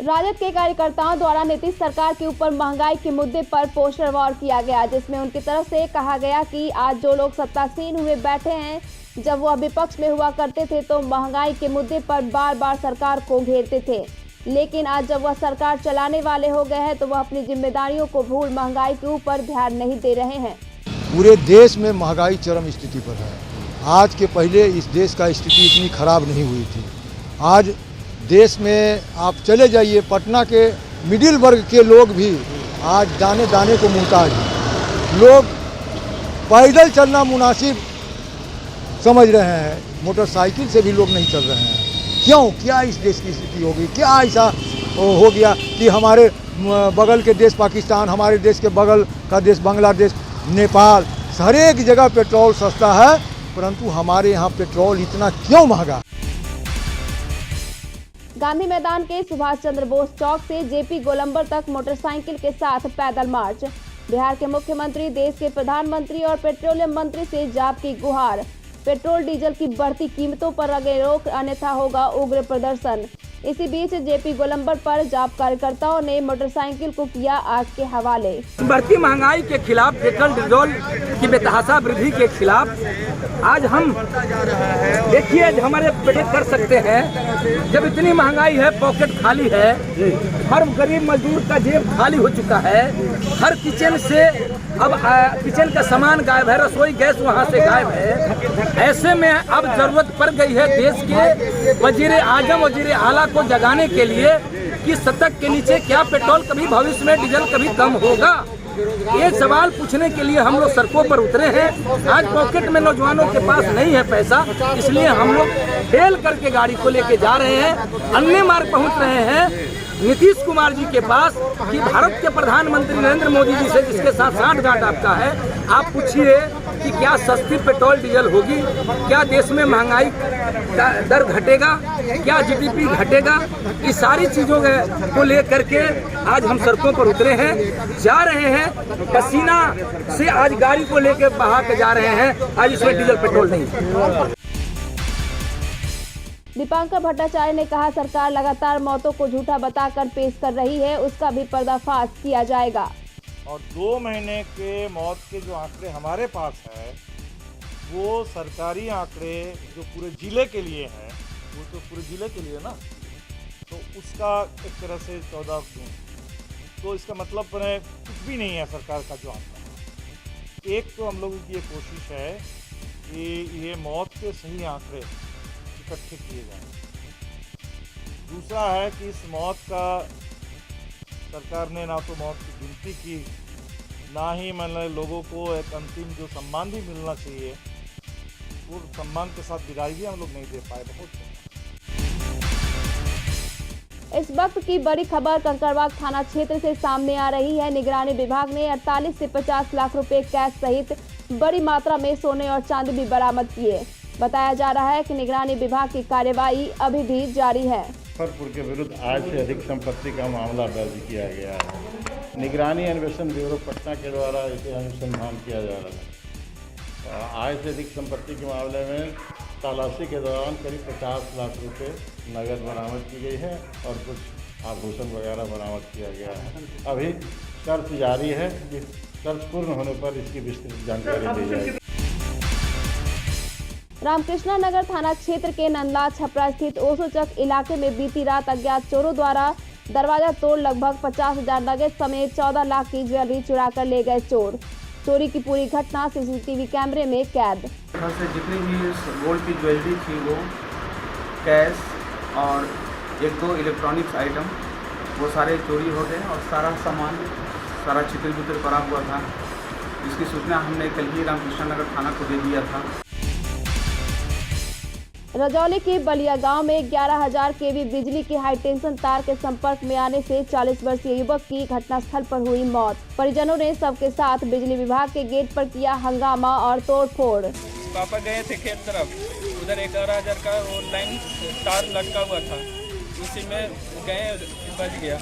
राजद के कार्यकर्ताओं द्वारा नीतीश सरकार के ऊपर महंगाई के मुद्दे पर पोस्टर वॉर किया गया, जिसमें उनकी तरफ से कहा गया कि आज जो लोग सत्तासीन हुए बैठे हैं, जब वह विपक्ष में हुआ करते थे तो महंगाई के मुद्दे पर बार बार सरकार को घेरते थे, लेकिन आज जब वह सरकार चलाने वाले हो गए हैं तो वह अपनी जिम्मेदारियों को भूल महंगाई के ऊपर ध्यान नहीं दे रहे हैं। पूरे देश में महंगाई चरम स्थिति पर है। आज के पहले इस देश का स्थिति इतनी खराब नहीं हुई थी। आज देश में आप चले जाइए, पटना के मिडिल वर्ग के लोग भी आज दाने दाने को मुहताज हैं। लोग पैदल चलना मुनासिब समझ रहे हैं, मोटरसाइकिल से भी लोग नहीं चल रहे हैं। क्यों? क्या इस देश की स्थिति होगी? क्या ऐसा हो गया कि हमारे बगल के देश पाकिस्तान, हमारे देश के बगल का देश बांग्लादेश, नेपाल, हर एक जगह पेट्रोल सस्ता है, परंतु हमारे यहाँ पेट्रोल इतना क्यों महंगा? गांधी मैदान के सुभाष चंद्र बोस चौक से जेपी गोलंबर तक मोटरसाइकिल के साथ पैदल मार्च। बिहार के मुख्यमंत्री, देश के प्रधानमंत्री और पेट्रोलियम मंत्री से जाप की गुहार। पेट्रोल डीजल की बढ़ती कीमतों पर लगे रोक, अन्यथा होगा उग्र प्रदर्शन। इसी बीच जेपी गोलंबर पर जाप कार्यकर्ताओं ने मोटरसाइकिल को किया आग के हवाले। बढ़ती महंगाई के खिलाफ, पेट्रोल डीजल की बेतहाशा वृद्धि के खिलाफ आज हम देखिए हमारे पेट कर सकते हैं। जब इतनी महंगाई है, पॉकेट खाली है, हर गरीब मजदूर का जेब खाली हो चुका है। हर किचन से अब किचन का सामान गायब है, रसोई गैस वहां से गायब है। ऐसे में अब जरूरत पड़ गई है देश के वजीर आजम, वजीर आला को जगाने के लिए कि शतक के नीचे क्या पेट्रोल कभी भविष्य में डीजल कभी कम होगा। ये सवाल पूछने के लिए हम लोग सड़कों पर उतरे हैं। आज पॉकेट में नौजवानों के पास नहीं है पैसा, इसलिए हम लोग ठेल करके गाड़ी को लेके जा रहे हैं। अन्य मार्ग पहुंच रहे हैं नीतीश कुमार जी के पास कि भारत के प्रधानमंत्री नरेंद्र मोदी जी से, जिसके साथ साठगांठ आपका है, आप पूछिए कि क्या सस्ती पेट्रोल डीजल होगी, क्या देश में महंगाई का दर घटेगा, क्या जीडीपी घटेगा। इस सारी चीज़ों को लेकर के आज हम सड़कों पर उतरे हैं, जा रहे हैं। पसीना से आज गाड़ी को लेकर बहा के जा रहे हैं। आज इसमें डीजल पेट्रोल नहीं। दीपांकर भट्टाचार्य ने कहा, सरकार लगातार मौतों को झूठा बताकर पेश कर रही है, उसका भी पर्दाफाश किया जाएगा। और 2 महीने के मौत के जो आंकड़े हमारे पास है, वो सरकारी आंकड़े जो पूरे जिले के लिए हैं, वो तो पूरे जिले के लिए ना, तो उसका एक तरह से 14 जून, तो इसका मतलब कुछ भी नहीं है सरकार का जो आंकड़ा। एक तो हम लोगों की ये कोशिश है कि ये मौत के सही आंकड़े इकट्ठे किए जाएं। दूसरा है कि इस मौत का सरकार ने ना तो मौत की गिनती की, ना ही मतलब लोगों को एक अंतिम जो सम्मान भी मिलना चाहिए, वो सम्मान के साथ विदाई भी हम लोग नहीं दे पाए। बहुत इस वक्त की बड़ी खबर कंकड़बाग थाना क्षेत्र से सामने आ रही है। निगरानी विभाग ने 48 से 50 लाख रुपए कैश सहित बड़ी मात्रा में सोने और चांदी भी बरामद किए। बताया जा रहा है कि निगरानी विभाग की कार्यवाही अभी भी जारी है। मुजफ्फरपुर के विरुद्ध आय से अधिक संपत्ति का मामला दर्ज किया गया है। निगरानी अन्वेषण ब्यूरो पटना के द्वारा इसे अनुसंधान किया जा रहा है। आय से अधिक संपत्ति के मामले में तलाशी के दौरान करीब 50 लाख रुपए नगद बरामद की गई है और कुछ आभूषण वगैरह बरामद किया गया है। अभी सर्च जारी है, सर्च पूर्ण होने पर इसकी विस्तृत जानकारी दी जाएगी। रामकृष्णा नगर थाना क्षेत्र के नंदला छपरा स्थित ओसोचक इलाके में बीती रात अज्ञात चोरों द्वारा दरवाजा तोड़ लगभग 50,000 नगद समेत 14 लाख की ज्वेलरी चुरा कर ले गए चोर। चोरी की पूरी घटना सीसीटीवी कैमरे में कैद। से जितनी भी गोल्ड की ज्वेलरी थी, वो कैश और 1-2 इलेक्ट्रॉनिक्स आइटम, वो सारे चोरी हो गए और सारा सामान, सारा चित्र पड़ा हुआ था। इसकी सूचना हमने कल ही रामकृष्ण नगर थाना को दे दिया था। रजौली के बलिया गांव में 11,000 केवी बिजली की हाईटेंशन तार के संपर्क में आने से 40 वर्षीय युवक की घटनास्थल पर हुई मौत। परिजनों ने सबके साथ बिजली विभाग के गेट पर किया हंगामा और तोड़फोड़। पापा गए थे खेत तरफ, उधर 11,000 का लाइन तार लटका हुआ था, उसी में गए, बच गया।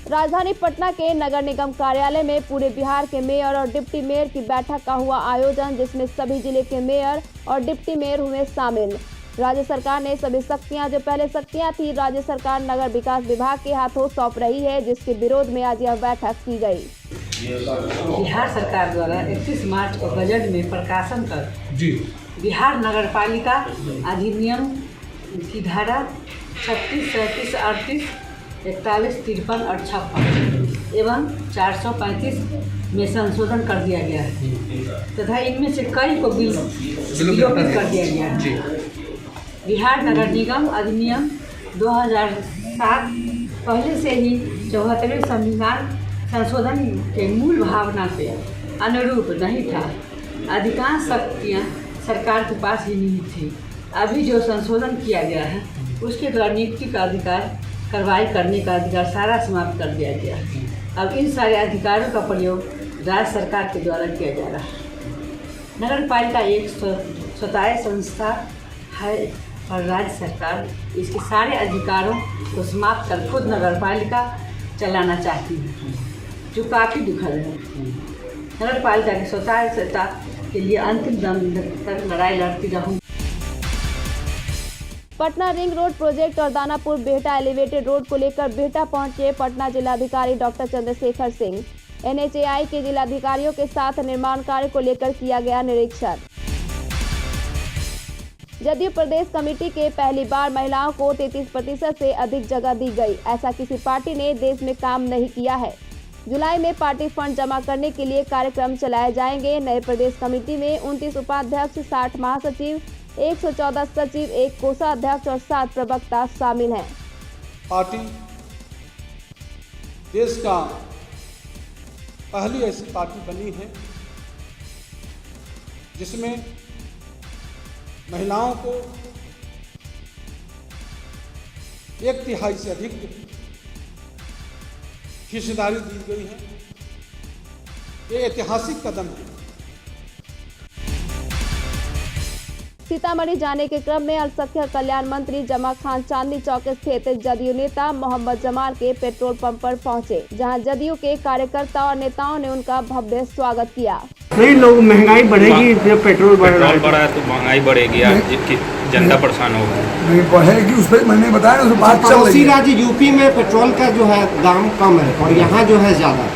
राजधानी पटना के नगर निगम कार्यालय में पूरे बिहार के मेयर और डिप्टी मेयर की बैठक का हुआ आयोजन, जिसमें सभी जिले के मेयर और डिप्टी मेयर हुए शामिल। राज्य सरकार ने सभी शक्तियां जो पहले शक्तियां थी राज्य सरकार नगर विकास विभाग के हाथों सौंप रही है, जिसके विरोध में आज यह बैठक की गई। बिहार सरकार द्वारा 31 मार्च को बजट में प्रकाशन कर बिहार नगर पालिका अधिनियम की धारा 36, 37, 38, 41, 53 और 56 एवं 435 में संशोधन कर दिया गया है तथा इनमें से कई को विलोपित कर दिया गया है। बिहार नगर निगम अधिनियम 2007 पहले से ही 74वें संविधान संशोधन के मूल भावना के अनुरूप नहीं था। अधिकांश शक्तियाँ सरकार के पास ही नहीं थी। अभी जो संशोधन किया गया है उसके द्वारा नियुक्ति का अधिकार, कार्रवाई करने का अधिकार सारा समाप्त कर दिया गया है। अब इन सारे अधिकारों का प्रयोग राज्य सरकार के द्वारा किया जा रहा है। नगर पालिका एक स्वतंत्र संस्था है और राज्य सरकार इसके सारे अधिकारों को समाप्त कर खुद नगर पालिका चलाना चाहती है, जो काफ़ी दुखद है। नगर पालिका की स्वतंत्रता के लिए अंतिम दम तक लड़ाई लड़ती रहूँ। पटना रिंग रोड प्रोजेक्ट और दानापुर बिहटा एलिवेटेड रोड को लेकर बिहटा पहुंचे पटना जिलाधिकारी डॉक्टर चंद्रशेखर सिंह। NHAI के जिलाधिकारियों के साथ निर्माण कार्य को लेकर किया गया निरीक्षण। जदयू प्रदेश कमेटी के पहली बार महिलाओं को 33% से अधिक जगह दी गई। ऐसा किसी पार्टी ने देश में काम नहीं किया है। जुलाई में पार्टी फंड जमा करने के लिए कार्यक्रम चलाए जाएंगे। नए प्रदेश कमेटी में 29 उपाध्यक्ष, 60 महासचिव, 114 सचिव, 1 कोषाध्यक्ष और 7 प्रवक्ता शामिल हैं। पार्टी देश का पहली ऐसी पार्टी बनी है जिसमें महिलाओं को 1/3 से अधिक हिस्सेदारी दी गई है। ये ऐतिहासिक कदम है। सीतामढ़ी जाने के क्रम में अल्पसंख्यक कल्याण मंत्री जमा खान चांदनी चौक स्थित जदयू नेता मोहम्मद जमाल के पेट्रोल पंप पर पहुंचे, जहां जदयू के कार्यकर्ता और नेताओं ने उनका भव्य स्वागत किया। कई लोग महंगाई बढ़ेगी, जब पेट्रोल बढ़ा है तो महंगाई बढ़ेगी, जिसकी जनता परेशान होगी। बढ़ेगी उस पर मैंने बताया ना, बात चल रही है। राज्य यूपी में पेट्रोल का जो है दाम कम है और यहाँ जो है ज़्यादा।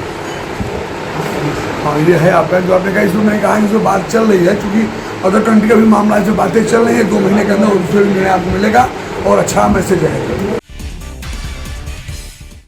हाँ, ये है आपका जो आपने कहा, इसमें मैंने कहा कि बात चल रही है, क्योंकि अदर कंट्री का भी मामला जो बातें चल रही है, 2 महीने के अंदर उससे भी निर्णय आपको मिलेगा और अच्छा मैसेज है।